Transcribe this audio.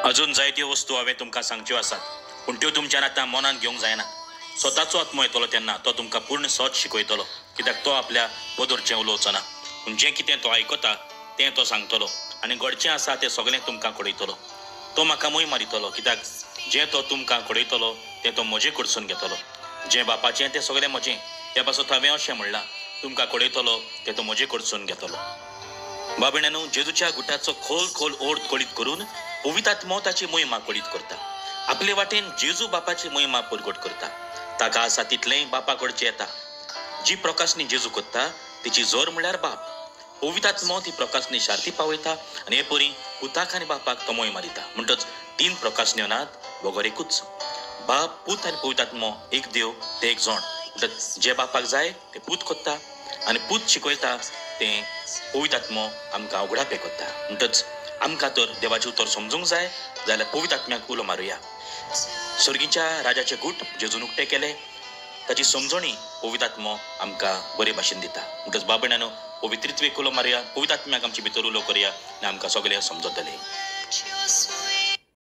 अजून जायत्यो वस्तू हांवें तुमकां सांगच्यो आसात, पूण त्यो तुमच्यान आतां मनान घेवंक जायना. स्वताचो आत्मो येतलो तेन्ना तो तुमकां पूर्ण सत शिकयतलो, कित्याक तो आपल्या बदोरचें उलोवचो ना. पूण जें कितें तो आयकता तें तो सांगतलो आनी घडचें आसा तें सगळें तुमकां कळयतलो. तो म्हाका मोय मारितलो, कित्याक जें तो तुमकां कळयतलो तें तो म्हजे कडसून घेतलो. जें बापाचें तें सगळें म्हजें, त्या पासून हांवें अशें म्हणलां, तुमकां कळयतलो तें तो म्हजे कडसून घेतलो. बाबण्यानो, जेजूच्या गुटाचो खोल खोल ओढ कळीत करून पवित्र आत्मो ताची मोहिमा कळीत करता. आपले वाटेन जेजू बापाची मोहिमा परगट करता. ताका आसा तितलेंय बापा कडचें येता. जी प्रकाशनी जेजू कोत्ता तिची जोर म्हळ्यार बाप. पवित्र आत्मो ती प्रकाशनी शार्ती पावयता आनी हे परी पुताक आनी बापाक तो मोहिमा दिता. म्हणटच 3 प्रकाशन्यो नात, बोगोर एकूच. बाप, पूत आनी पवित्र आत्मो एक देव, ते एक जोण. जे बापाक जाय ते पूत कोत्ता आनी पूत शिकयता तें पवित्र आत्मो आमकां उगडापे कोत्ता. म्हणटच आमकां तर देवाचें उतर समजूंक जाय जाल्यार पवित्र आत्म्याक उलो मारुया. स्वर्गीच्या राजाचे गुट जेजून उक्ते केले, ताची समजणी पवित्र आत्मो आमकां बरे भाशेन दिता. म्हणटच बाबण्यानो, पवित्रित्वेक उलो मारुया, पवित्र आत्म्याक आमचे भितर उलो करया आनी आमकां सगळें समजतलें.